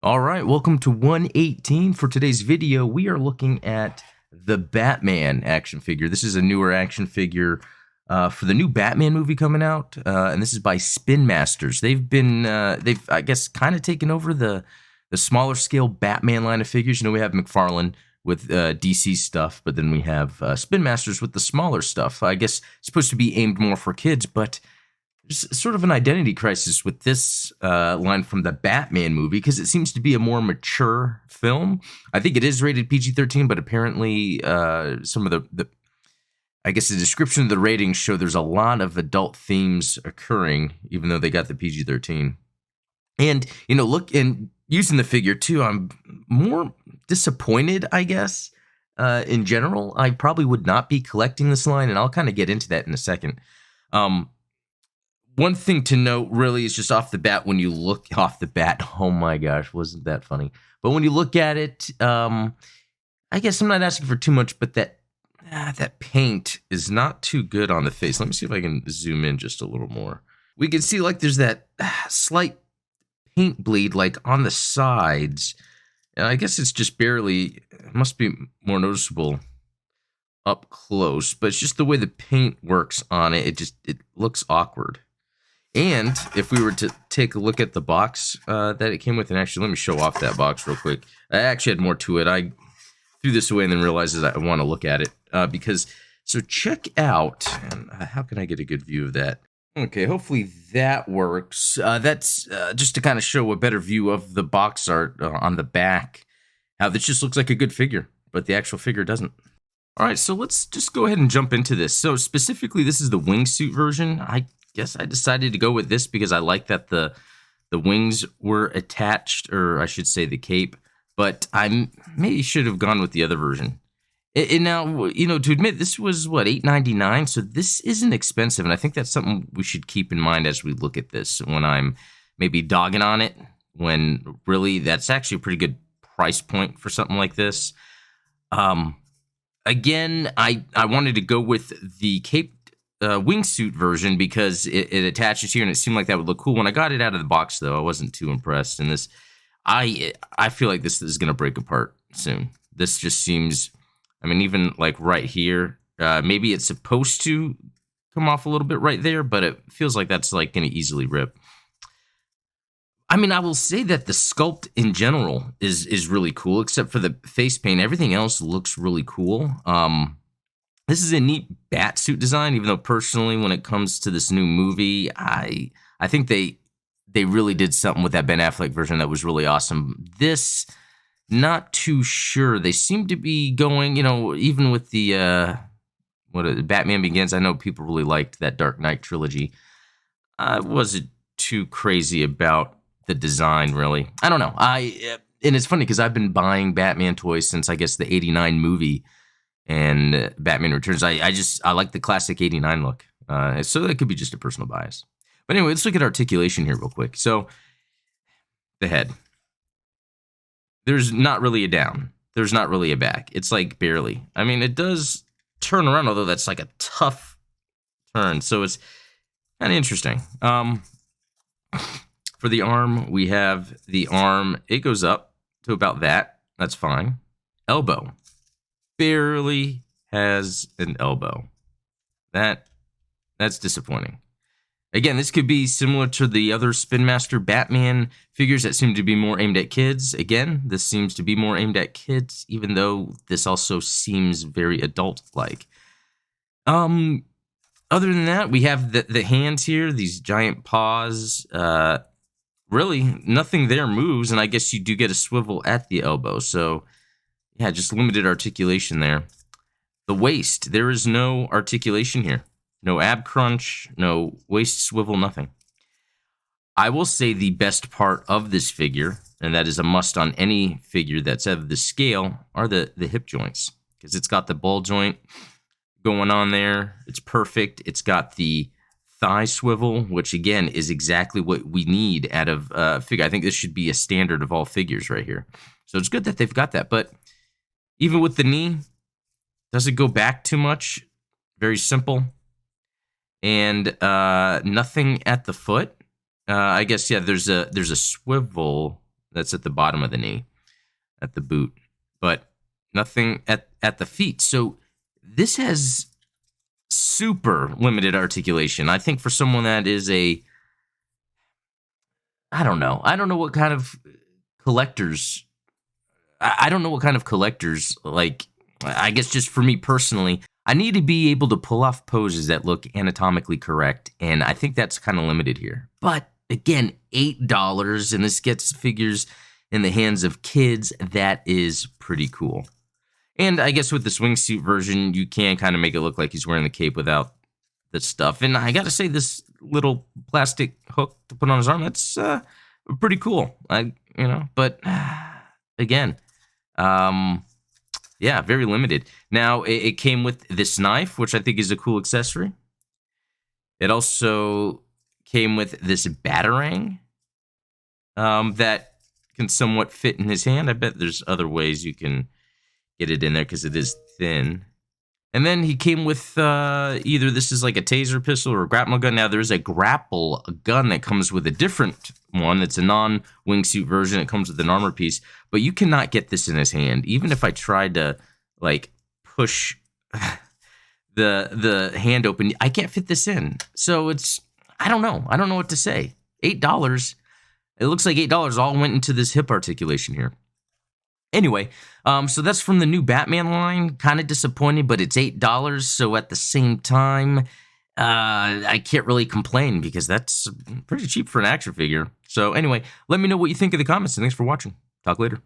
All right, welcome to 118. For today's video, we are looking at the Batman action figure. This is a newer action figure for the new Batman movie coming out, and this is by Spin Masters. They've I guess, kind of taken over the smaller scale Batman line of figures. You know, we have McFarlane with DC stuff, but then we have Spin Masters with the smaller stuff. I guess it's supposed to be aimed more for kids, but there's sort of an identity crisis with this line from the Batman movie because it seems to be a more mature film. I think it is rated PG-13, but apparently some of the I guess the description of the ratings show there's a lot of adult themes occurring, even though they got the PG-13. And, you know, look, and using the figure too, I'm more disappointed, I guess, in general. I probably would not be collecting this line, and I'll kind of get into that in a second. One thing to note really is just off the bat, when you look off the bat, oh my gosh, wasn't that funny? But when you look at it, I guess I'm not asking for too much, but that paint is not too good on the face. Let me see if I can zoom in just a little more. We can see like there's that slight paint bleed like on the sides. And I guess it's just barely, it must be more noticeable up close, but it's just the way the paint works on it. It looks awkward. And if we were to take a look at the box that it came with, and actually let me show off that box real quick. I actually had more to it. I threw this away and then realized that I want to look at it so check out, and how can I get a good view of that? Okay, hopefully that works. That's just to kind of show a better view of the box art on the back. How this just looks like a good figure, but the actual figure doesn't. All right, so let's just go ahead and jump into this. So specifically, this is the wingsuit version. I guess I decided to go with this because I like that the wings were attached, or I should say the cape, but I maybe should have gone with the other version. And now, you know, to admit, this was, what, $8.99? So this isn't expensive, and I think that's something we should keep in mind as we look at this when I'm maybe dogging on it, when really that's actually a pretty good price point for something like this. Again, I wanted to go with the caped wingsuit version because it attaches here and it seemed like that would look cool. When I got it out of the box, though, I wasn't too impressed. And this, I feel like this is going to break apart soon. This just seems, I mean, even like right here, maybe it's supposed to come off a little bit right there, but it feels like that's like going to easily rip. I mean, I will say that the sculpt in general is really cool, except for the face paint. Everything else looks really cool. This is a neat bat suit design, even though personally, when it comes to this new movie, I think they really did something with that Ben Affleck version that was really awesome. This, not too sure. They seem to be going, you know, even with the Batman Begins. I know people really liked that Dark Knight trilogy. I wasn't too crazy about the design, really. I don't know. And it's funny because I've been buying Batman toys since, I guess, the '89 movie and Batman Returns. I like the classic '89 look. So that could be just a personal bias. But anyway, let's look at articulation here real quick. So the head. There's not really a down. There's not really a back. It's like barely. I mean, it does turn around, although that's like a tough turn. So it's kind of interesting. For the arm, we have the arm. It goes up to about that. That's fine. Elbow. Barely has an elbow. That's disappointing. Again, this could be similar to the other Spin Master Batman figures that seem to be more aimed at kids. Again, this seems to be more aimed at kids, even though this also seems very adult-like. Other than that, we have the hands here, these giant paws. Really, nothing there moves, and I guess you do get a swivel at the elbow. So, yeah, just limited articulation there. The waist, there is no articulation here. No ab crunch, no waist swivel, nothing. I will say the best part of this figure, and that is a must on any figure that's of the scale, are the hip joints. Because it's got the ball joint going on there. It's perfect. It's got the thigh swivel, which again is exactly what we need out of a figure. I think this should be a standard of all figures right here. So it's good that they've got that. But even with the knee, doesn't go back too much. Very simple. And nothing at the foot. I guess, yeah, there's a swivel That's at the bottom of the knee, at the boot, but nothing at the feet. So this has super limited articulation. I think for someone that is I don't know. I don't know what kind of collectors. I don't know what kind of collectors like. I guess just for me personally, I need to be able to pull off poses that look anatomically correct, and I think that's kind of limited here. But again, $8, and this gets figures in the hands of kids. That is pretty cool. And I guess with the Wingsuit version, you can kind of make it look like he's wearing the cape without the stuff. And I got to say, this little plastic hook to put on his arm, that's pretty cool. But again, yeah, very limited. Now, it came with this knife, which I think is a cool accessory. It also came with this Batarang that can somewhat fit in his hand. I bet there's other ways you can get it in there because it is thin. And then he came with either this is like a taser pistol or a Grappler Gun. Now, there's a Grappler Gun that comes with a different one. It's a non-wingsuit version. It comes with an armor piece. But you cannot get this in his hand. Even if I tried to, like, push the hand open, I can't fit this in. So it's, I don't know. I don't know what to say. $8. It looks like $8 all went into this hip articulation here. Anyway, so that's from the new Batman line. Kind of disappointed, but it's $8. So at the same time, I can't really complain because that's pretty cheap for an action figure. So anyway, let me know what you think in the comments, and thanks for watching. Talk later.